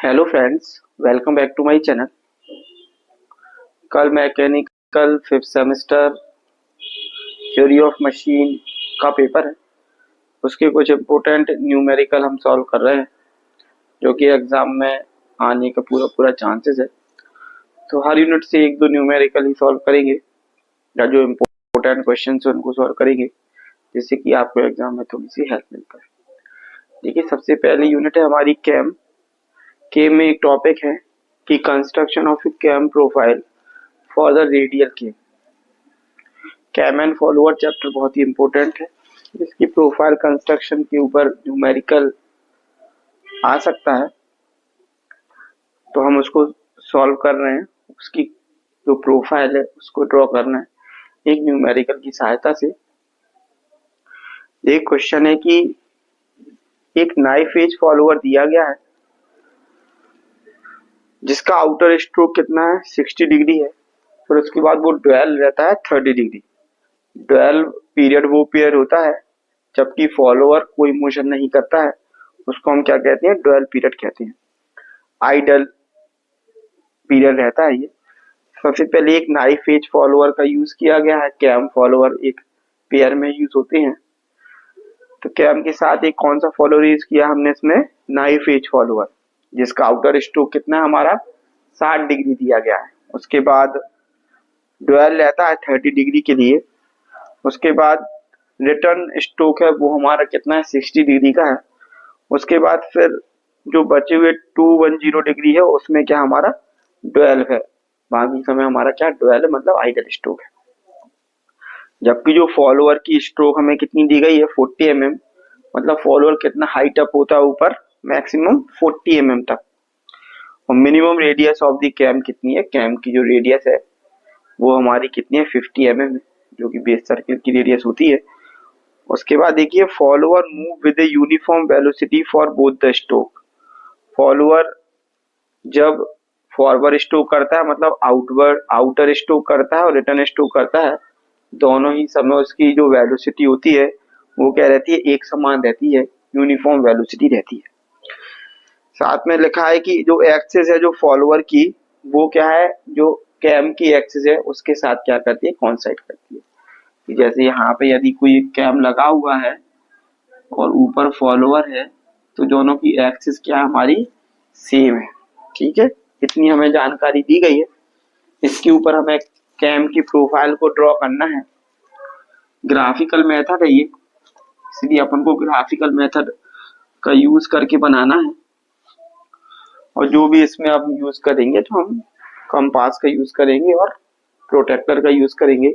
Hello friends, welcome back to my channel. कल mechanical fifth semester theory of machine का paper है। उसके कुछ इम्पोर्टेंट न्यूमेरिकल हम सॉल्व कर रहे हैं जो कि एग्जाम में आने का पूरा पूरा चांसेस है। तो हर यूनिट से एक दो न्यूमेरिकल ही सॉल्व करेंगे या जो इम्पोर्टेंट क्वेश्चन है उनको सॉल्व करेंगे, जिससे कि आपको एग्जाम में थोड़ी सी हेल्प मिलता है। देखिए, सबसे पहली यूनिट है हमारी कैम। कैम में एक टॉपिक है कि construction of a cam profile for the radial cam. Cam and follower chapter बहुत ही इंपॉर्टेंट है, जिसकी प्रोफाइल कंस्ट्रक्शन के ऊपर न्यूमेरिकल आ सकता है। तो हम उसको सॉल्व कर रहे हैं। उसकी जो प्रोफाइल है उसको ड्रॉ करना है एक न्यूमेरिकल की सहायता से। एक क्वेश्चन है कि एक नाइफ एज फॉलोअर दिया गया है जिसका आउटर स्ट्रोक कितना है 60 डिग्री है, फिर उसके बाद वो ड्वेल रहता है 30 डिग्री। ड्वेल पीरियड वो पीरियड होता है जबकि फॉलोअर कोई मोशन नहीं करता है, उसको हम क्या कहते हैं, ड्वेल पीरियड कहते हैं। आइडल पीरियड रहता है ये। सबसे पहले एक नाइफ एज फॉलोअर का यूज किया गया है। कैम फॉलोअर एक पेयर में यूज होते हैं। तो कैम के साथ एक कौन सा फॉलोअर यूज किया हमने इसमें, नाइफ एज फॉलोअर, जिसका आउटर स्ट्रोक कितना है हमारा 60 डिग्री दिया गया है। उसके बाद ड्वेल रहता है 30 डिग्री के लिए। उसके बाद रिटर्न स्ट्रोक है वो हमारा कितना है 60 डिग्री का है। उसके बाद फिर जो बचे हुए 210 डिग्री है उसमें क्या हमारा 12 है। बाकी समय हमारा क्या ड्वेल है, मतलब आइडल स्ट्रोक है। जबकि जो फॉलोअर की स्ट्रोक हमें कितनी दी गई है 40 mm, मतलब फॉलोअर कितना हाइट अप होता है ऊपर, मैक्सिमम 40 mm तक। और minimum radius of the cam कितनी है, कैम की जो रेडियस है वो हमारी कितनी है 50 mm है, जो कि बेस सर्किल की रेडियस होती है। उसके बाद देखिए, follower move with a uniform velocity for both the stroke. Follower जब फॉरवर्ड स्ट्रोक करता है, मतलब आउटर स्ट्रोक करता है और रिटर्न स्ट्रोक करता है, दोनों ही समय उसकी जो वेलोसिटी होती है वो क्या रहती है, एक समान रहती है, यूनिफॉर्म वेलोसिटी रहती है। साथ में लिखा है कि जो एक्सिस है जो फॉलोअर की, वो क्या है, जो कैम की एक्सिस है उसके साथ क्या करती है, कोइंसाइड करती है। जैसे यहाँ पे यदि कोई कैम लगा हुआ है और ऊपर फॉलोअर है, तो दोनों की एक्सिस क्या हमारी सेम है। ठीक है, इतनी हमें जानकारी दी गई है। इसके ऊपर हमें कैम की प्रोफाइल को ड्रॉ करना है। ग्राफिकल मेथड है ये, इसलिए अपन को ग्राफिकल मेथड का यूज करके बनाना है। और जो भी इसमें आप यूज करेंगे तो हम कंपास का यूज करेंगे और प्रोटेक्टर का यूज करेंगे,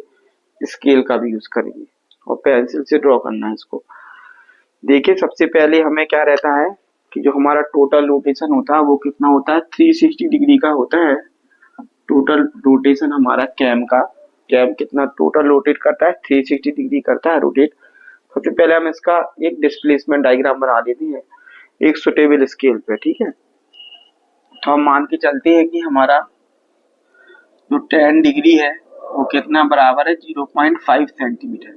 स्केल का भी यूज करेंगे और पेंसिल से ड्रॉ करना है इसको। देखिए, सबसे पहले हमें क्या रहता है कि जो हमारा टोटल रोटेशन होता है वो कितना होता है 360 डिग्री का होता है। टोटल रोटेशन हमारा कैम का, कैम कितना टोटल रोटेट करता है 360 डिग्री करता है रोटेट। सबसे पहले हम इसका एक डिस्प्लेसमेंट डायग्राम बना देते हैं एक सुटेबल स्केल पे। ठीक है, तो हम मान के चलते हैं कि हमारा जो 10 डिग्री है वो कितना बराबर है 0.5 सेंटीमीटर।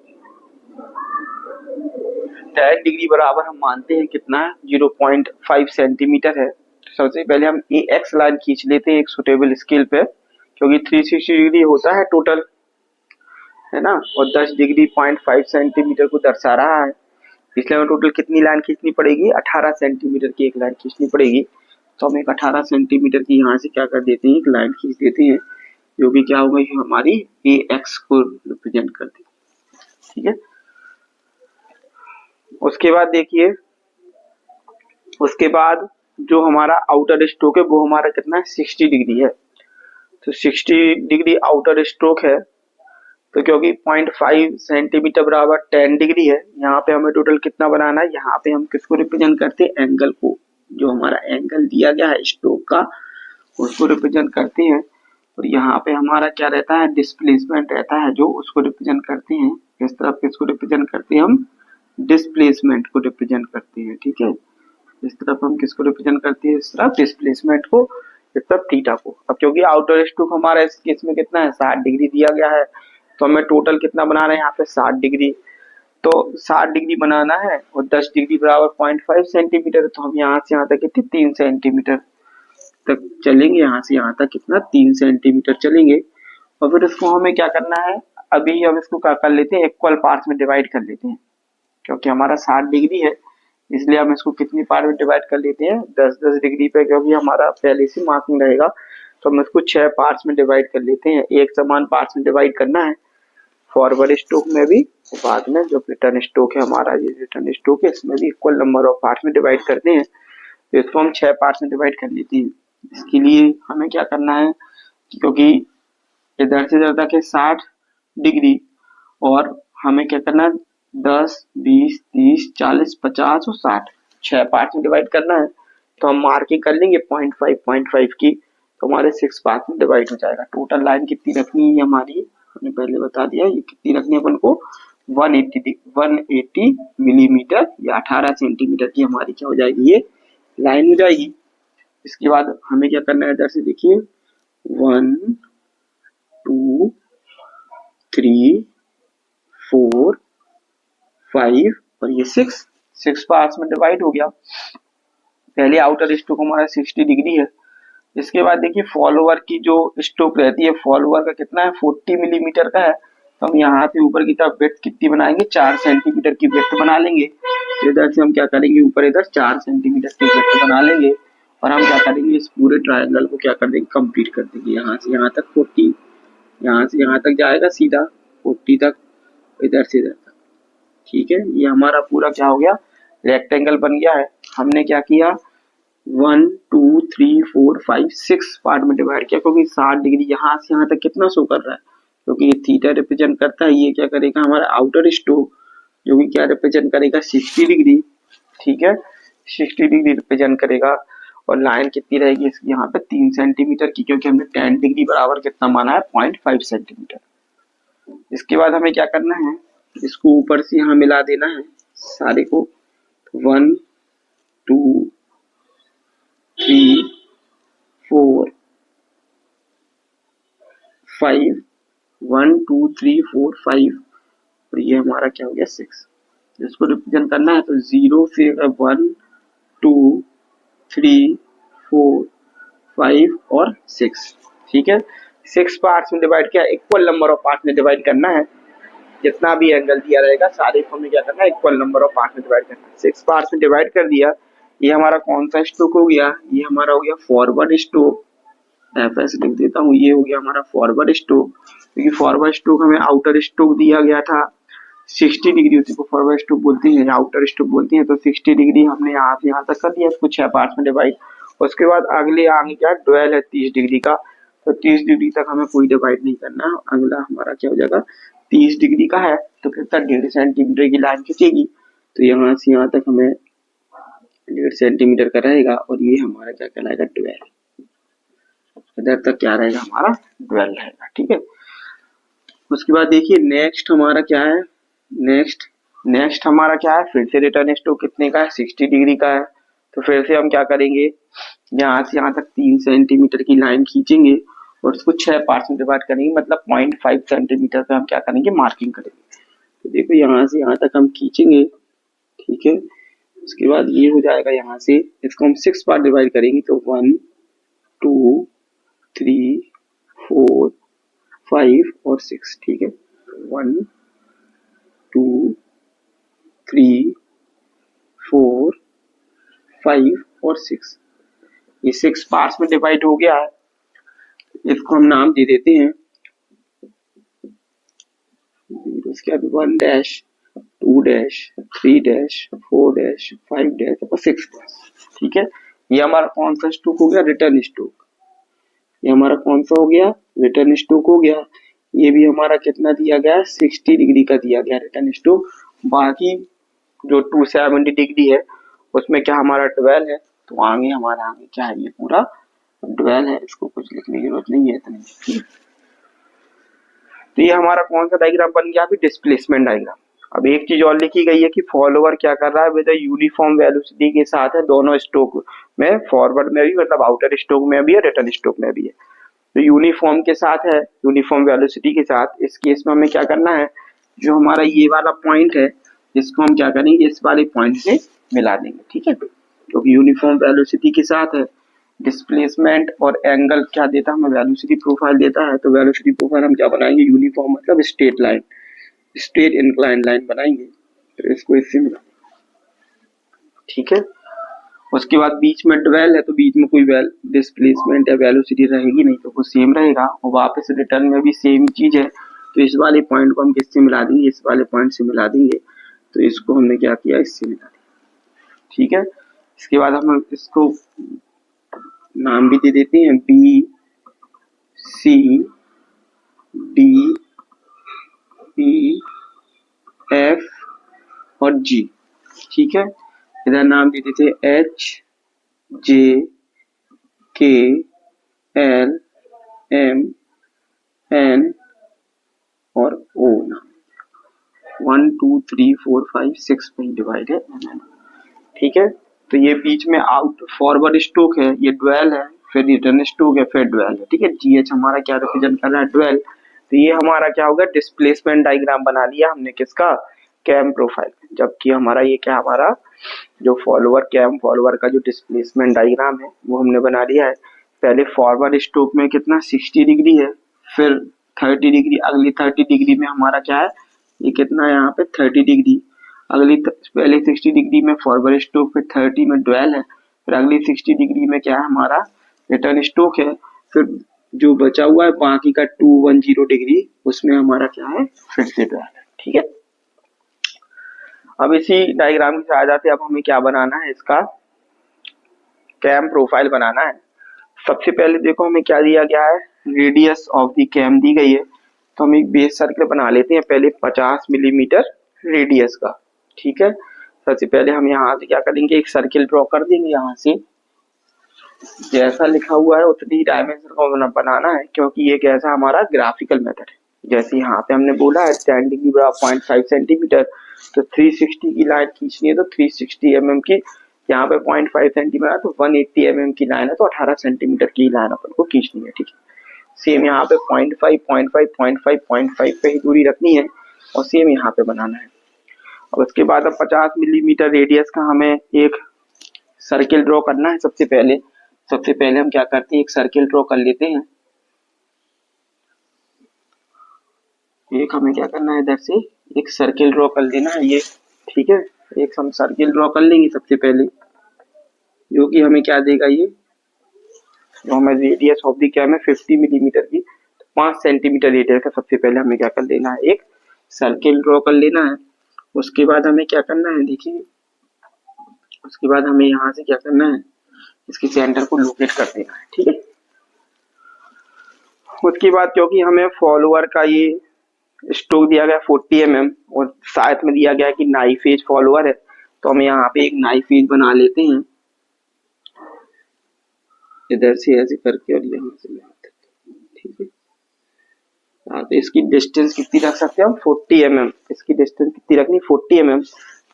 10 डिग्री बराबर हम मानते हैं कितना है 0.5 सेंटीमीटर है। सबसे पहले हम ए एक्स लाइन खींच लेते हैं एक सुटेबल स्केल पे, क्योंकि 360 डिग्री होता है टोटल, है ना, और 10 डिग्री 0.5 सेंटीमीटर को दर्शा रहा है। इसलिए हमें टोटल कितनी लाइन खींचनी पड़ेगी, 18 सेंटीमीटर की एक लाइन खींचनी पड़ेगी। तो हम एक 18 सेंटीमीटर की यहाँ से क्या कर देते हैं, एक लाइन खींच देते हैं, जो कि क्या होगा, हमारी ए एक्स को रिप्रेजेंट करती है। ठीक है, उसके बाद देखिए, उसके बाद जो हमारा आउटर स्ट्रोक है वो हमारा कितना है 60 डिग्री है। तो 60 डिग्री आउटर स्ट्रोक है, तो क्योंकि 0.5 सेंटीमीटर बराबर 10 डिग्री है, यहाँ पे हमें टोटल कितना बनाना है, यहाँ पे हम किसको रिप्रेजेंट करते हैं, एंगल को। जो हमारा एंगल दिया गया है स्ट्रोक का उसको रिप्रेजेंट करते हैं। और यहाँ पे हमारा क्या रहता है, डिस्प्लेसमेंट रहता है, जो उसको रिप्रेजेंट करते हैं। इस तरफ किसको रिप्रेजेंट करते हैं, हम डिस्प्लेसमेंट को रिप्रेजेंट करते हैं। ठीक है, इस तरफ हम किसको रिप्रेजेंट करते हैं, इस तरफ डिस्प्लेसमेंट को, इस तरफ थीटा को। अब क्योंकि आउटर स्ट्रोक हमारा इस केस में कितना है 60 डिग्री दिया गया है, तो हमें टोटल कितना बनाना है यहाँ पे 60 डिग्री। तो 60 डिग्री बनाना है और 10 डिग्री बराबर 0.5 सेंटीमीटर, तो हम यहाँ से यहाँ तक कितने 3 सेंटीमीटर। तक चलेंगे, यहाँ से यहाँ तक कितना 3 सेंटीमीटर चलेंगे। और फिर इसको हमें क्या करना है, अभी हम इसको क्या कर लेते हैं, इक्वल पार्ट्स में डिवाइड कर लेते हैं। क्योंकि हमारा 60 डिग्री है इसलिए हम इसको कितनी पार्ट में डिवाइड कर लेते हैं, 10-10 डिग्री पे, क्योंकि हमारा पहले से मार्किंग रहेगा। तो हम इसको 6 पार्ट्स में डिवाइड कर लेते हैं। एक समान पार्ट्स में डिवाइड करना है, फॉरवर्ड स्ट्रोक में भी, बाद में जो रिटर्न स्ट्रोक है हमारा, ये रिटर्न स्ट्रोक है, इसमें भी इक्वल नंबर ऑफ पार्ट्स में डिवाइड करते हैं। तो इसको हम 6 पार्ट्स में डिवाइड कर लेते हैं। इसके लिए हमें क्या करना है, क्योंकि इधर से इधर तक है 60 डिग्री, और हमें क्या करना है 10, 20, 30, 40, 50 और 60 6 पार्ट्स में डिवाइड करना है। तो हम मार्किंग कर लेंगे 0.5 की, तो हमारे 6 पार्ट्स में डिवाइड हो जाएगा। टोटल लाइन कितनी रखनी है हमारी, हमने पहले बता दिया, ये कितनी रखनी है अपन को 180 मिलीमीटर या 18 सेंटीमीटर की हमारी क्या हो जाएगी, ये लाइन हो जाएगी। इसके बाद हमें क्या करना है, इधर से देखिए 1, 2, 3, 4, 5 और ये 6 पार्ट्स में डिवाइड हो गया। पहले आउटर स्ट्रोक हमारा 60 डिग्री है। इसके बाद देखिए फॉलोवर की जो स्ट्रोक रहती है, फॉलोवर का कितना है 40 मिलीमीटर का है। तो हम यहाँ से ऊपर की तरफ विड्थ कितनी बनाएंगे, 4 सेंटीमीटर की विड्थ बना लेंगे। तो इधर से हम क्या करेंगे, ऊपर इधर 4 सेंटीमीटर की विड्थ बना लेंगे, और हम क्या करेंगे, इस पूरे ट्रायंगल को क्या कर देंगे, कंप्लीट कर देंगे। यहाँ से यहाँ तक 40, यहाँ से यहाँ तक जाएगा सीधा 40 तक, इधर से इधर तक। ठीक है, ये हमारा पूरा क्या हो गया, रेक्टेंगल बन गया है। हमने क्या किया, 1, 2, 3, 4, 5, 6 पार्ट में डिवाइड किया, क्योंकि 60 डिग्री यहाँ से यहाँ तक कितना शो कर रहा है, क्योंकि ये थीटा रिप्रेजेंट करता है। ये क्या करेगा, हमारा आउटर स्ट्रोक, जो कि क्या रिप्रेजेंट करेगा 60 डिग्री। ठीक है, 60 डिग्री रिप्रेजेंट करेगा। और लाइन कितनी रहेगी इसकी यहाँ पे 3 सेंटीमीटर की, क्योंकि हमने 10 डिग्री बराबर कितना माना है 0.5 सेंटीमीटर। इसके बाद हमें क्या करना है, इसको ऊपर से यहाँ मिला देना है सारे को। 1, 2, 3, 4, 5, 1, 2, 3, 4, 5 और ये हमारा क्या हो गया 6। इसको रिप्रेजेंट करना है तो 0 से 1, 2, 3, 4, 5 और 6। ठीक है, 6 पार्ट्स में डिवाइड किया, इक्वल नंबर ऑफ पार्ट में डिवाइड करना है। जितना भी एंगल दिया रहेगा सारे को हमें क्या करना है, इक्वल नंबर ऑफ पार्ट में डिवाइड करना है। 6 पार्ट्स में डिवाइड कर दिया। ये हमारा कौन सा स्ट्रोक हो गया, ये हमारा हो गया फॉरवर्ड स्ट्रोक। एफएस लिख देता हूँ, ये हो गया हमारा फॉरवर्ड स्ट्रोक, क्योंकि फॉरवर्ड स्ट्रोक हमें आउटर स्ट्रोक दिया गया था 60 डिग्री, उसी को फॉरवर्ड स्ट्रोक बोलते हैं, आउटर स्ट्रोक बोलते हैं। तो 60 डिग्री हमने यहाँ से यहाँ तक कर दिया, इसको 6 पार्ट्स में डिवाइड। उसके बाद अगले आगे क्या ड्वेल है 30 डिग्री का, तो 30 डिग्री तक हमें कोई डिवाइड नहीं करना। अगला हमारा क्या हो जाएगा 30 डिग्री का है, तो कितना 1.5 सेंटीमीटर की लाइन खींचेगी। तो यहाँ से यहाँ तक हमें 1.5 सेंटीमीटर का रहेगा, और ये हमारा क्या कहलाएगा 12। इधर तक क्या रहेगा हमारा 12 रहेगा। ठीक है, उसके बाद देखिए नेक्स्ट हमारा क्या है, नेक्स्ट हमारा क्या है, फिर से रिटर्न स्ट्रोक कितने का है 60 डिग्री का है। तो फिर से हम क्या करेंगे, यहाँ से यहाँ तक 3 सेंटीमीटर की लाइन खींचेंगे और उसको 6 पार्ट्स में डिवाइड करेंगे, मतलब 0.5 सेंटीमीटर पे हम क्या करेंगे, मार्किंग करेंगे। तो देखो यहाँ से यहाँ तक हम खींचेंगे। ठीक है, उसके बाद ये हो जाएगा, यहाँ से इसको हम 6 पार्ट डिवाइड करेंगे, तो 1, 2, 3, 4, 5 और 6। ठीक है, 1, 2, 3, 4, 5 और 6, ये 6 पार्ट्स में डिवाइड हो गया है। इसको हम नाम दे देते हैं, उसके बाद 1 dash, 2 dash, 3 dash, 4 dash, 5 dash और 6 डैश। ठीक है, ये हमारा कौन सा स्ट्रोक हो गया, रिटर्न स्ट्रोक। ये हमारा कौन सा हो गया, रिटर्न स्ट्रोक हो गया। ये भी हमारा कितना दिया गया, 60 डिग्री का दिया गया रिटर्न स्ट्रोक। बाकी जो 270 डिग्री है उसमें क्या हमारा 12 है, तो आगे हमारा आगे क्या है, ये पूरा 12 है, इसको कुछ लिखने की जरूरत नहीं है इतनी। तो ये हमारा कौन सा डायग्राम बन गया, अभी डिस्प्लेसमेंट डायग्राम। अब एक चीज और लिखी गई है कि फॉलोवर क्या कर रहा है, विद यूनिफॉर्म वेलोसिटी के साथ है दोनों स्ट्रोक में, फॉरवर्ड में भी मतलब आउटर स्ट्रोक में भी है, रिटर्न स्ट्रोक में भी है। तो यूनिफॉर्म के साथ है, यूनिफॉर्म वेलोसिटी के साथ। इस केस में हमें क्या करना है, जो हमारा ये वाला पॉइंट है इसको हम क्या करेंगे, इस वाले पॉइंट से मिला देंगे। ठीक है, क्योंकि यूनिफॉर्म वेलोसिटी के साथ है डिस्प्लेसमेंट और एंगल क्या देता है हमें, वेलोसिटी प्रोफाइल देता है। तो वेलोसिटी प्रोफाइल हम क्या बनाएंगे, यूनिफॉर्म मतलब straight line, straight incline line बनाएंगे। तो इसको इससे मिला, ठीक है। उसके बाद बीच में ड्वेल है, तो बीच में कोई डिस्प्लेसमेंट या वेलोसिटी रहेगी नहीं, तो वो सेम रहेगा। और वापस रिटर्न में भी सेम ही चीज है, तो इस वाले पॉइंट को हम किससे मिला देंगे, इस वाले पॉइंट से मिला देंगे। तो इसको हमने क्या किया, इससे मिला दिया, ठीक है। इसके बाद हम इसको नाम भी दे देते हैं, B C D E F और जी, ठीक है। इधर नाम दे देते एच जे के एल एम एन और ओ नाम, 1 2 3 4 5 6 में डिवाइड है, ठीक है। तो ये बीच में आउट फॉरवर्ड स्ट्रोक है, ये ड्वेल है, फिर रिटर्न स्ट्रोक है, फिर ड्वेल है, ठीक है। जीएच हमारा क्या रिप्रेजेंट कर रहा है, ड्वेल। तो ये हमारा क्या होगा, डिस्प्लेसमेंट डायग्राम बना लिया हमने, किसका, कैम प्रोफाइल। जबकि हमारा ये क्या, हमारा जो फॉलोअर कैम फॉलोअर का जो डिस्प्लेसमेंट डायग्राम है वो हमने बना लिया है। पहले फॉरवर्ड स्ट्रोक में कितना 60 डिग्री है, फिर 30 डिग्री, अगली 30 डिग्री में हमारा क्या है, ये कितना है यहाँ पे 30 डिग्री, अगली पहले 60 डिग्री में फॉरवर्ड स्ट्रोक, फिर 30 में ड्वेल है, फिर अगली 60 डिग्री में क्या है हमारा रिटर्न स्ट्रोक है, फिर जो बचा हुआ है बाकी का 210 डिग्री उसमें हमारा क्या है, फिर से ड्वेल है, ठीक है। अब इसी डायग्राम की सहायता से अब हमें क्या बनाना है, इसका कैम प्रोफाइल बनाना है। सबसे पहले देखो हमें क्या दिया गया है, रेडियस ऑफ द कैम दी गई है। तो हम एक बेस सर्कल बना लेते हैं, पहले 50 मिलीमीटर रेडियस का, ठीक है। सबसे पहले हम यहाँ से क्या करेंगे, एक सर्किल ड्रॉ कर देंगे, यहाँ से जैसा लिखा हुआ है उतनी डायमेंशन को बनाना है, क्योंकि ये कैसा हमारा ग्राफिकल मेथड है। जैसे यहाँ पे हमने बोला है 10 डिग्री बराबर 0.5 सेंटीमीटर, तो 360 की लाइन खींचनी है, तो 360 mm की, यहाँ पे 0.5 सेंटीमीटर तो 180 mm की लाइन है, तो 18 सेंटीमीटर की लाइन अपन को खींचनी है, ठीक है। सेम यहाँ पे 0.5 0.5 0.5 0.5 पे ही दूरी रखनी है, और सेम यहाँ पे बनाना है। और उसके बाद अब 50 मिलीमीटर रेडियस का हमें एक सर्किल ड्रॉ करना है। सबसे पहले हम क्या करते हैं, एक सर्किल ड्रॉ कर लेते हैं। एक हमें क्या करना है, इधर से एक सर्किल ड्रॉ कर लेना है ये, ठीक है। एक हम सर्किल ड्रॉ कर लेंगे सबसे पहले, जो कि हमें क्या देगा, ये जो हमें रेडियस ऑफ द कैम है 50 मिलीमीटर की, तो 5 सेंटीमीटर रेडियस का सबसे पहले हमें क्या कर लेना है, एक सर्किल ड्रॉ कर लेना है। उसके बाद हमें क्या करना है, देखिए उसके बाद हमें यहाँ से क्या करना है, इसके सेंटर को लोकेट कर देना है, ठीक है। उसके बाद क्योंकि हमें फॉलोअर का ये स्ट्रोक दिया गया 40 mm और साथ में दिया गया कि नाइफ एज फॉलोअर है, तो हम यहाँ पे एक नाइफ एज बना लेते हैं, इधर से ऐसे करके और यहाँ से यहाँ तक, ठीक है। तो इसकी डिस्टेंस कितनी रख सकते हैं हम, 40 mm। इसकी डिस्टेंस कितनी रखनी, 40 mm।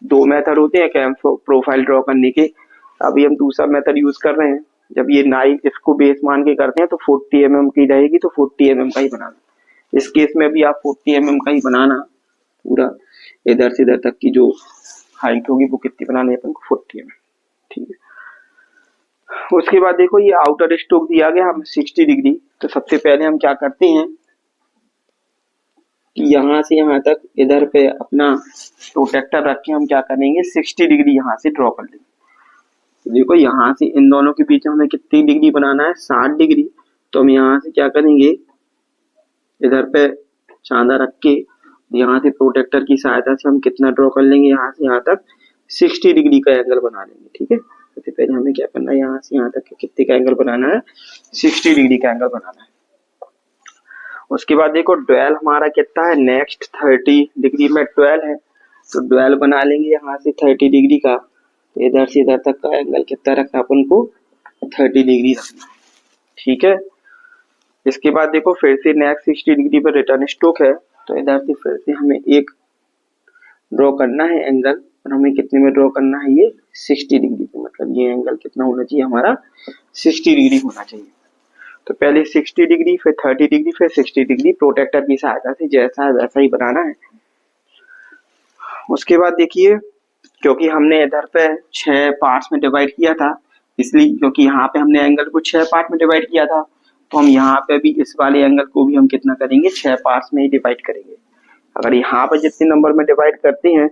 दो मेथड होते हैं कैम प्रोफाइल ड्रॉ करने के, अभी हम दूसरा मेथड यूज कर रहे हैं। जब ये नाइफ इसको बेस मान के करते हैं तो 40 mm की रहेगी, तो 40 mm का ही बनाना। इस केस में भी आप 40 mm का ही बनाना, पूरा इधर से इधर तक की जो हाइट होगी वो कितनी बनानी है अपन को, 40 mm, ठीक है। उसके बाद देखो ये आउटर स्ट्रोक दिया गया हमें 60 डिग्री, तो सबसे पहले हम क्या करते हैं कि यहाँ से यहाँ तक इधर पे अपना प्रोटेक्टर रख के हम क्या करेंगे, 60 डिग्री यहाँ से ड्रॉ कर लेंगे। तो देखो यहाँ से इन दोनों के बीच में हमें कितनी डिग्री बनाना है, 60 डिग्री। तो हम यहाँ से क्या करेंगे, इधर पे चांदा रख के यहाँ से प्रोटेक्टर की सहायता से हम कितना ड्रॉ कर लेंगे, यहाँ से यहाँ तक 60 डिग्री का एंगल बना लेंगे, ठीक है। सबसे पहले हमें क्या करना है, यहाँ से यहाँ तक कितने का एंगल बनाना है, 60 डिग्री का एंगल बनाना है। उसके बाद देखो ड्वेल हमारा कितना है, नेक्स्ट 30 डिग्री में ड्वेल है, तो ड्वेल बना लेंगे यहाँ से 30 डिग्री का। तो इधर से इधर तक का एंगल कितना रखना अपन को, 30 डिग्री रखना, ठीक है। इसके बाद देखो फिर से नेक्स्ट 60 डिग्री पर रिटर्न स्ट्रोक है, तो इधर से फिर से हमें एक ड्रॉ करना है एंगल, और हमें कितने में ड्रॉ करना है, ये 60 डिग्री पे, मतलब ये एंगल कितना होना चाहिए हमारा, 60 डिग्री होना चाहिए। तो पहले 60 डिग्री, फिर 30 डिग्री, फिर 60 डिग्री, प्रोटेक्टर की सहायता से जैसा है वैसा ही बनाना है। उसके बाद देखिए क्योंकि हमने इधर पे 6 पार्ट्स में डिवाइड किया था, इसलिए क्योंकि यहाँ पे हमने एंगल को 6 पार्ट में डिवाइड किया था, तो हम यहाँ पे भी इस वाले एंगल को भी हम कितना करेंगे, 6 पार्ट्स में ही डिवाइड करेंगे। अगर यहाँ पे जितने नंबर में डिवाइड करते हैं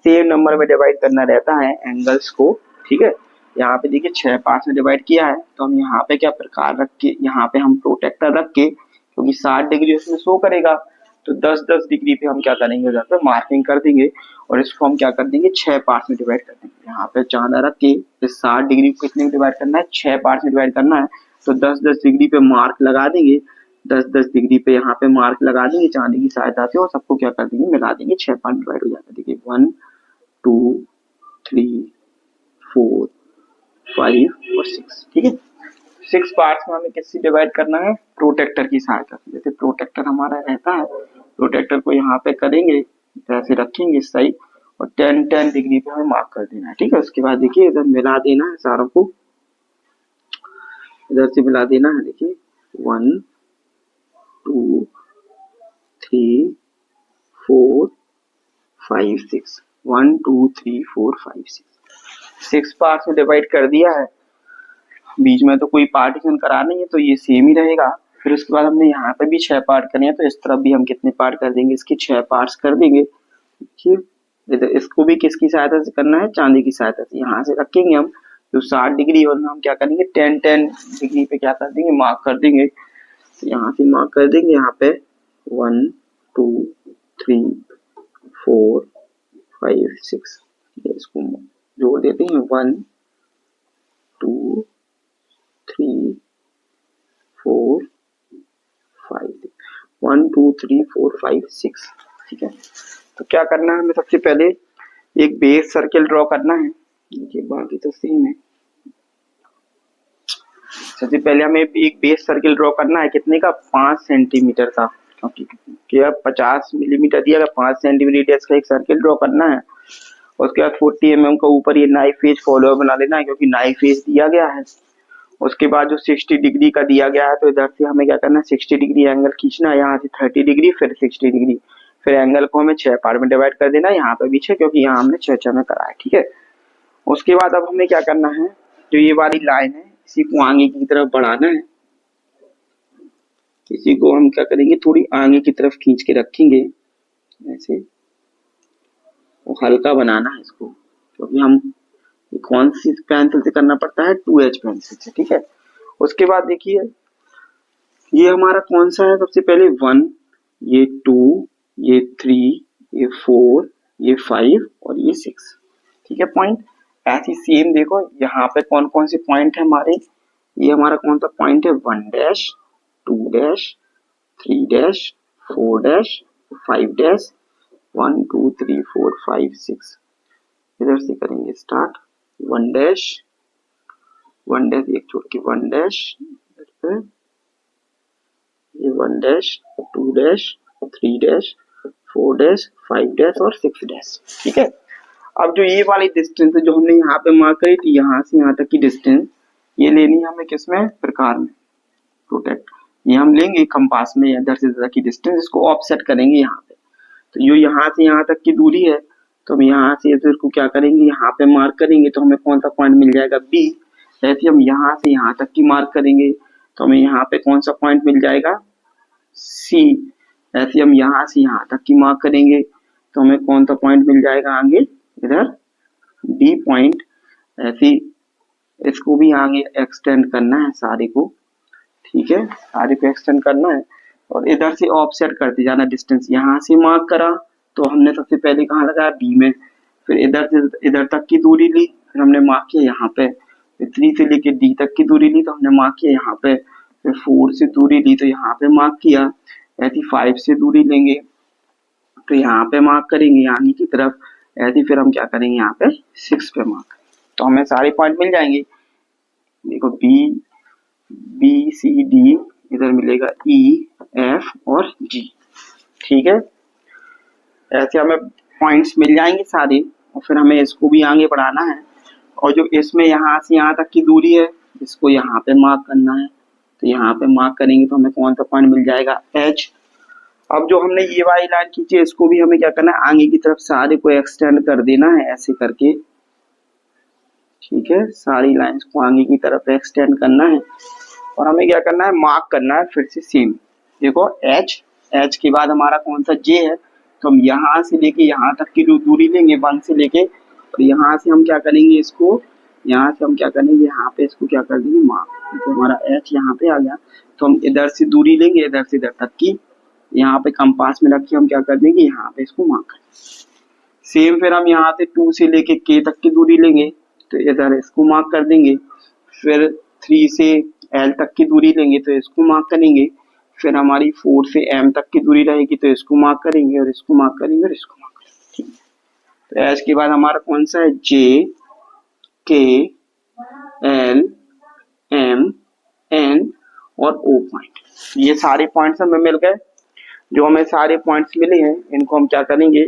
सेम नंबर में डिवाइड करना रहता है एंगल्स को, ठीक है। यहाँ पे देखिए 6 पार्ट्स में डिवाइड किया है, तो हम यहाँ पे क्या प्रकार रख के, यहाँ पे हम प्रोटेक्टर रख के, क्योंकि 60 डिग्री उसमें शो करेगा, तो 10-10 डिग्री पे हम क्या करेंगे, उधर पे मार्किंग कर देंगे और इसको हम क्या कर देंगे, 6 पार्ट्स में डिवाइड कर देंगे। यहाँ पे चांदा रख के इस 60 डिग्री को कितने में डिवाइड करना है, 6 पार्ट्स में डिवाइड करना है, तो 10-10 डिग्री पे मार्क लगा देंगे, 10-10 डिग्री पे यहाँ पे मार्क लगा देंगे चांदी की सहायता से, और सबको क्या कर देंगे, मिला देंगे, 6 पार्ट डिवाइड हो जाता है। देखिए 1 2 3 4 5 और 6, ठीक है। 6 पार्ट्स में हमें किससे डिवाइड करना है, प्रोटेक्टर की सहायता से। जैसे प्रोटेक्टर हमारा रहता है, प्रोटेक्टर को यहाँ पे करेंगे, ऐसे रखेंगे इस साइड, और 10-10 डिग्री पे हमें मार्क कर देना है, ठीक है। उसके बाद देखिए इधर मिला देना है सारों को, इधर से मिला देना है। देखिए 1 2 3 4 5 6, 1 2 3 4 5 6 पार्ट्स में डिवाइड कर दिया है। बीच में तो कोई पार्टीशन करा नहीं है, तो ये सेम ही रहेगा। फिर उसके बाद हमने यहाँ पे भी 6 पार्ट करने हैं, तो इस तरफ भी हम कितने पार्ट कर देंगे, इसके 6 पार्ट्स कर देंगे, ठीक। इसको भी किसकी सहायता से करना है, चांदी की सहायता से। यहाँ से रखेंगे हम जो 60 डिग्री, और हम क्या करेंगे 10-10 डिग्री पे क्या कर देंगे, मार्क कर देंगे। तो यहाँ से मार्क कर देंगे, यहाँ पे 1 2 3 4 5 6, इसको जोड़ देते हैं, 1 2 3 4 5 1 2 3 4 5 6, ठीक है। तो क्या करना है, हमें सबसे पहले एक बेस सर्किल ड्रॉ करना है। देखिए बाकी तो सेम है। सबसे पहले हमें एक बेस सर्किल ड्रॉ करना है, कितने का, 5 सेंटीमीटर का, क्योंकि क्या 50 मिलीमीटर दिया, 5 सेंटीमीटर का एक सर्किल ड्रॉ करना है। उसके बाद 40 mm का ऊपर ये नाइफ एज फॉलोअर बना लेना है, क्योंकि नाइफ एज दिया गया है। उसके बाद जो 60 डिग्री का दिया गया है, तो इधर से हमें क्या करना है, 60 डिग्री एंगल खींचना है, यहाँ से 30 डिग्री, फिर 60 डिग्री, फिर एंगल को हमें 6 पार्ट में डिवाइड कर देना है, यहाँ पे भी 6, क्योंकि यहाँ हमने 6 में करा है, ठीक है। उसके बाद अब हमें क्या करना है, जो ये वाली लाइन है इसी को आगे की तरफ बढ़ाना है। इसी को हम क्या करेंगे, थोड़ी आगे की तरफ खींच के रखेंगे ऐसे, और हल्का बनाना है इसको, क्योंकि हम कौन सी पेंसिल से करना पड़ता है, 2H पेंसिल से, ठीक है। उसके बाद देखिए ये हमारा कौन सा है, सबसे पहले 1, ये 2, ये 3, ये 4, ये 5 और ये 6, ठीक है पॉइंट। ऐसी सेम देखो यहाँ पे कौन कौन से पॉइंट है हमारे, ये हमारा कौन सा पॉइंट है, 1 dash 2 dash 3 dash 4 dash 5 dash 1 2 3 4 5 6। इधर से करेंगे स्टार्ट, 1 डैश एक छोड़ के 1 डैश, ये 1 dash 2 dash 3 dash 4 dash 5 dash और 6 डैश, ठीक है। अब जो ये वाली डिस्टेंस है जो हमने यहाँ पे मार्क करी थी, यहाँ से यहाँ तक की डिस्टेंस, ये लेनी है हमें किसमें, प्रकार में, प्रोटेक्ट। ये हम लेंगे कंपास में, इधर से इधर की डिस्टेंस, इसको ऑफसेट करेंगे यहाँ पे। तो ये यहाँ से यहाँ तक की दूरी है, तो हम यहाँ से इधर को क्या करेंगे, यहाँ पे मार्क करेंगे, तो हमें कौन सा पॉइंट मिल जाएगा, बी। ऐसे हम यहाँ से यहाँ तक की मार्क करेंगे, तो हमें यहाँ पे कौन सा पॉइंट मिल जाएगा, सी। ऐसे हम यहाँ से यहाँ तक की मार्क करेंगे, तो हमें कौन सा पॉइंट मिल जाएगा आगे, इधर डी पॉइंट। ऐसे इसको भी आगे एक्सटेंड करना है सारे को, ठीक है, सारे को एक्सटेंड करना है, और इधर से ऑफसेट करते जाना डिस्टेंस। यहाँ से मार्क करा तो हमने सबसे पहले कहाँ लगाया, बी में, फिर इधर से इधर तक की दूरी ली, फिर हमने मार्क किया यहाँ पे, फिर 3 से लेके डी तक की दूरी ली, तो हमने मार्क किया यहाँ पे, फिर 4 से दूरी ली तो यहाँ पे मार्क किया। ऐसी 5 से दूरी लेंगे तो यहाँ पे मार्क करेंगे आगे की तरफ, ऐसे फिर हम क्या करेंगे यहाँ पे 6 पे मार्क, तो हमें सारे पॉइंट मिल जाएंगे। देखो बी सी डी, इधर मिलेगा ई एफ और जी, ठीक है। ऐसे हमें पॉइंट्स मिल जाएंगे सारे, और फिर हमें इसको भी आगे बढ़ाना है, और जो इसमें यहाँ से यहाँ तक की दूरी है इसको यहाँ पे मार्क करना है, तो यहाँ पे मार्क करेंगे तो हमें कौन सा पॉइंट मिल जाएगा, एच। अब जो हमने ये वाली लाइन खींची है इसको भी हमें क्या करना है, आगे की तरफ सारे को एक्सटेंड कर देना है ऐसे करके, ठीक है, सारी लाइंस को आगे की तरफ एक्सटेंड करना है और हमें क्या करना है, मार्क करना है फिर से सेम। देखो एच के बाद हमारा कौन सा जे है, तो हम यहाँ से लेके यहाँ तक की दूरी लेंगे 1 से लेके, और यहाँ से हम क्या करेंगे इसको, यहाँ से हम क्या करेंगे, यहाँ पे इसको क्या कर देंगे मार्क। तो हमारा एच यहाँ पे आ गया, तो हम इधर से दूरी लेंगे इधर से इधर तक की, यहाँ पे कंपास में रख के हम क्या कर देंगे, यहाँ पे इसको मार्क कर सेम। फिर हम यहाँ से 2 से लेके के तक की दूरी लेंगे, तो इधर इसको मार्क कर देंगे। फिर 3 से एल तक की दूरी लेंगे तो इसको मार्क करेंगे। फिर हमारी 4 से एम तक की दूरी रहेगी तो इसको मार्क करेंगे और इसको मार्क करेंगे और इसको मार्क करेंगे। ठीक है, तो एच के बाद हमारा कौन सा है, जे, के, एल, एम, एन और ओ पॉइंट। ये सारे पॉइंट्स हमें मिल गए। जो हमें सारे पॉइंट्स मिले हैं इनको हम क्या करेंगे,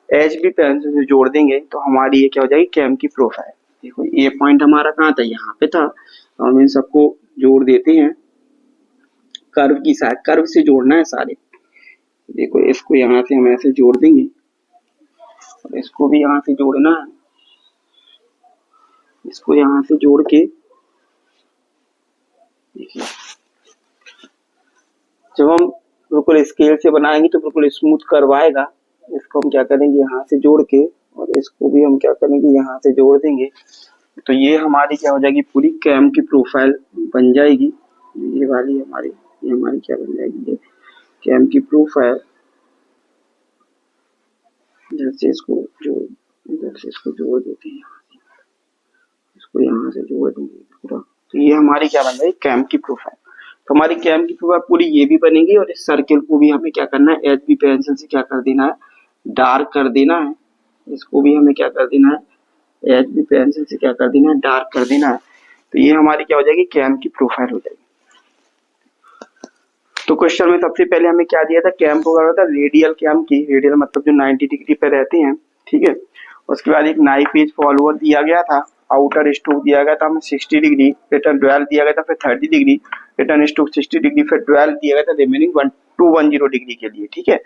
एच बी पेंसिल से जोड़ देंगे तो हमारी ये क्या हो जाएगी, कैम की प्रोफाइल। देखो ये पॉइंट हमारा कहाँ था, यहाँ पे था, तो हम इन सबको जोड़ देते हैं कर्व की साइड, कर्व से जोड़ना है सारे। देखो इसको यहाँ से हम ऐसे जोड़ देंगे और इसको भी यहाँ से जोड़ना है, इसको यहाँ से जोड़ के देखिए, जब हम बिल्कुल स्केल से बनाएंगे तो बिल्कुल स्मूथ कर्व आएगा। इसको हम क्या करेंगे, यहाँ से जोड़ के, और इसको भी हम क्या करेंगे, यहाँ से जोड़ देंगे। तो ये हमारी क्या हो जाएगी, पूरी कैम की प्रोफाइल बन जाएगी। ये वाली हमारी, ये हमारी क्या बन जाएगी, ये कैम की प्रोफाइल। जैसे इसको जोड़, इधर से इसको जोड़ देते हैं, इसको यहाँ से जोड़ देंगे पूरा, तो ये हमारी क्या बन जाएगी, कैम की प्रोफाइल। तो हमारी कैम की प्रोफाइल पूरी ये भी बनेगी और इस सर्किल को भी हमें क्या करना है, एच बी पेंसिल से क्या कर देना है, डार्क कर देना है। इसको भी हमें क्या कर देना है, एच बी पेंसिल से क्या कर देना है, डार्क कर देना है। तो ये हमारी क्या हो जाएगी, कैम की प्रोफाइल हो जाएगी। तो क्वेश्चन में सबसे पहले हमें क्या दिया था, कैम को करना था रेडियल कैम की, रेडियल मतलब जो 90 डिग्री पे रहते हैं। ठीक है, उसके बाद एक नाइफ एज फॉलोअर दिया गया था, आउटर स्ट्रोक दिया गया था हमें 60 डिग्री, रिटर्न ड्वेल दिया गया था फिर 30 डिग्री, रिटर्न स्ट्रोक 60 डिग्री फिर ड्वेल दिया गया था रिमेनिंग 210 डिग्री के लिए। ठीक है,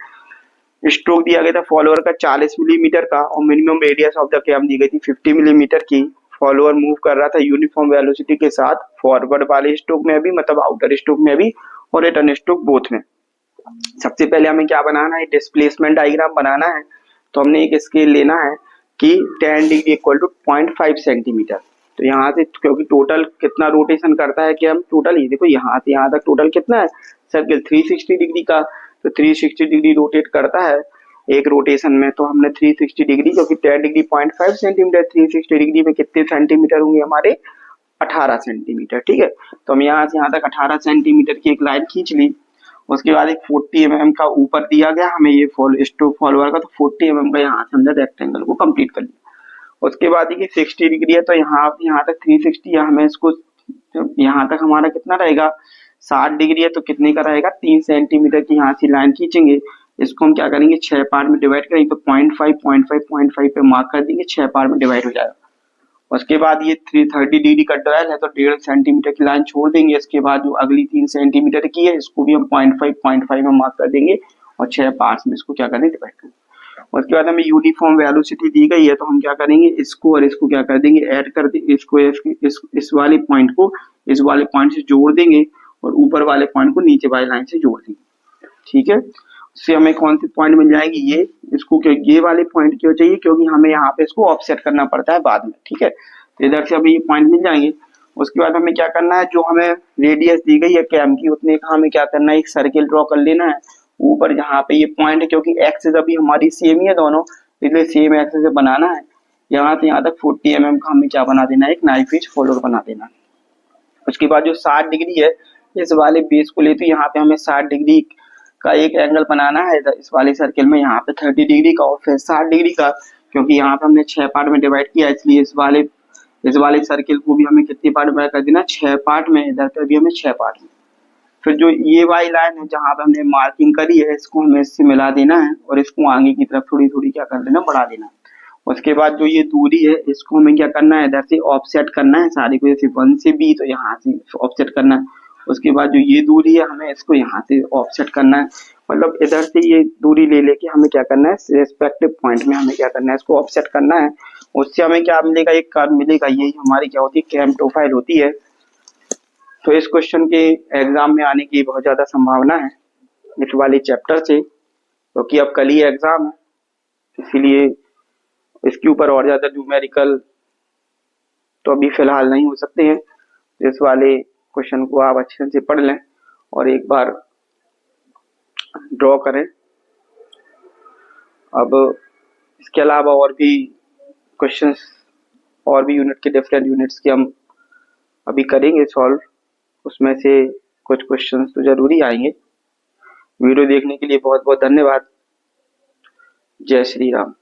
स्ट्रोक दिया गया था फॉलोअर का 40 मिलीमीटर का और minimum radius of the cam दी गई थी 50 मिलीमीटर की। फॉलोअर मूव कर रहा था यूनिफॉर्म वेलोसिटी के साथ, फॉरवर्ड वाले स्ट्रोक में भी, मतलब आउटर स्ट्रोक में भी और रिटर्न स्ट्रोक बोथ में। सबसे पहले हमें क्या बनाना है, डिस्प्लेसमेंट डायग्राम बनाना है। तो हमने एक स्केल लेना है कि 10 डिग्री इक्वल टू 0.5 सेंटीमीटर। तो यहाँ से, क्योंकि टोटल कितना रोटेशन करता है कि हम टोटल ही देखो, यहाँ से यहाँ तक टोटल कितना है सर्किल 360 डिग्री का, तो 360 डिग्री रोटेट करता है एक रोटेशन में। तो हमने 360 डिग्री, क्योंकि 10 डिग्री 0.5 सेंटीमीटर, 360 डिग्री में कितने सेंटीमीटर होंगे हमारे, 18 सेंटीमीटर। ठीक है, तो हम यहाँ से यहाँ तक 18 सेंटीमीटर की एक लाइन खींच ली। उसके बाद एक 40 mm का ऊपर दिया गया हमें ये स्ट्रोक फॉलोअर का, तो 40 mm का यहाँ से हमने रेक्टेंगल को कंप्लीट कर लिया। उसके बाद देखिए 60 डिग्री है, तो यहाँ तक 360 है, हमें इसको यहाँ तक हमारा कितना रहेगा, 60 डिग्री है, तो कितने का रहेगा, 3 सेंटीमीटर की यहाँ से लाइन खींचेंगे। इसको हम क्या करेंगे, 6 पार्ट में डिवाइड करेंगे, तो 0.5 पे मार्क कर देंगे, 6 पार्ट में डिवाइड हो जाएगा। उसके बाद ये 330 डिग्री का ड्वेल है, तो 1.5 सेंटीमीटर की लाइन छोड़ देंगे। इसके बाद जो अगली 3 सेंटीमीटर की है, इसको भी हम 0.5 में मार्क कर देंगे और 6 पार्ट्स में इसको क्या करेंगे, डिवाइड करेंगे। उसके बाद हमें यूनिफॉर्म वेलोसिटी दी गई है, तो हम क्या करेंगे, इसको और इसको क्या कर देंगे, ऐड कर देंगे, इसको इस वाले पॉइंट को इस वाले पॉइंट से जोड़ देंगे और ऊपर वाले पॉइंट को नीचे वाली लाइन से जोड़ देंगे। ठीक है, इससे हमें कौन सी पॉइंट मिल जाएगी, ये, इसको क्या, ये वाले पॉइंट क्यों चाहिए, क्योंकि हमें यहाँ पे इसको ऑफसेट करना पड़ता है बाद में। ठीक है, तो इधर से हमें ये पॉइंट मिल जाएंगे। उसके बाद हमें क्या करना है, जो हमें रेडियस दी गई है कैम की, उतने का हमें क्या करना है, एक सर्किल ड्रॉ कर लेना है ऊपर जहाँ पे ये पॉइंट है, क्योंकि एक्सेस अभी हमारी सेम ही है दोनों, इसलिए सेम एक्सेस से बनाना है। यहाँ से यहाँ तक 40 mm का हमें क्या बना देना है, एक नाइफ एज फॉलोअर बना देना है। उसके बाद जो 60 डिग्री है, इस वाले बेस को लेते यहाँ पे हमें 60 डिग्री का एक एंगल बनाना है इस वाले सर्किल में, यहाँ पे 30 डिग्री का और फिर 60 डिग्री का, क्योंकि यहाँ पे हमने 6 पार्ट में डिवाइड किया, इसलिए इस वाले सर्किल को भी हमें कितने पार्ट में कर देना, 6 पार्ट में, इधर पे भी हमें 6 पार्ट में। फिर जो ये वाली लाइन है जहाँ पे हमने मार्किंग करी है, इसको हमें इससे मिला देना है और इसको आगे की तरफ थोड़ी थोड़ी क्या कर देना, बढ़ा देना। उसके बाद जो ये दूरी है, इसको हमें क्या करना है, इधर से ऑफसेट करना है सारी को, जैसे 1 से B, तो यहाँ से ऑफसेट करना है। उसके बाद जो ये दूरी है, हमें इसको यहाँ से ऑफसेट करना है, मतलब इधर से ये दूरी ले लेके हमें क्या करना है, रेस्पेक्टिव पॉइंट में हमें क्या करना है, इसको ऑफसेट करना है। उससे हमें क्या मिलेगा, एक कार्ड मिलेगा, यही हमारी क्या होती है, कैम प्रोफाइल होती है। तो इस क्वेश्चन के एग्जाम में आने की बहुत ज्यादा संभावना है इस वाले चैप्टर से, क्योंकि अब कल ही एग्जाम है, इसीलिए इसके ऊपर और ज्यादा न्यूमेरिकल तो अभी फिलहाल नहीं हो सकते हैं। इस वाले क्वेश्चन को आप अच्छे से पढ़ लें और एक बार ड्रॉ करें। अब इसके अलावा और भी क्वेश्चंस और भी यूनिट के डिफरेंट यूनिट्स के हम अभी करेंगे सॉल्व, उसमें से कुछ क्वेश्चंस तो जरूरी आएंगे। वीडियो देखने के लिए बहुत बहुत धन्यवाद। जय श्री राम।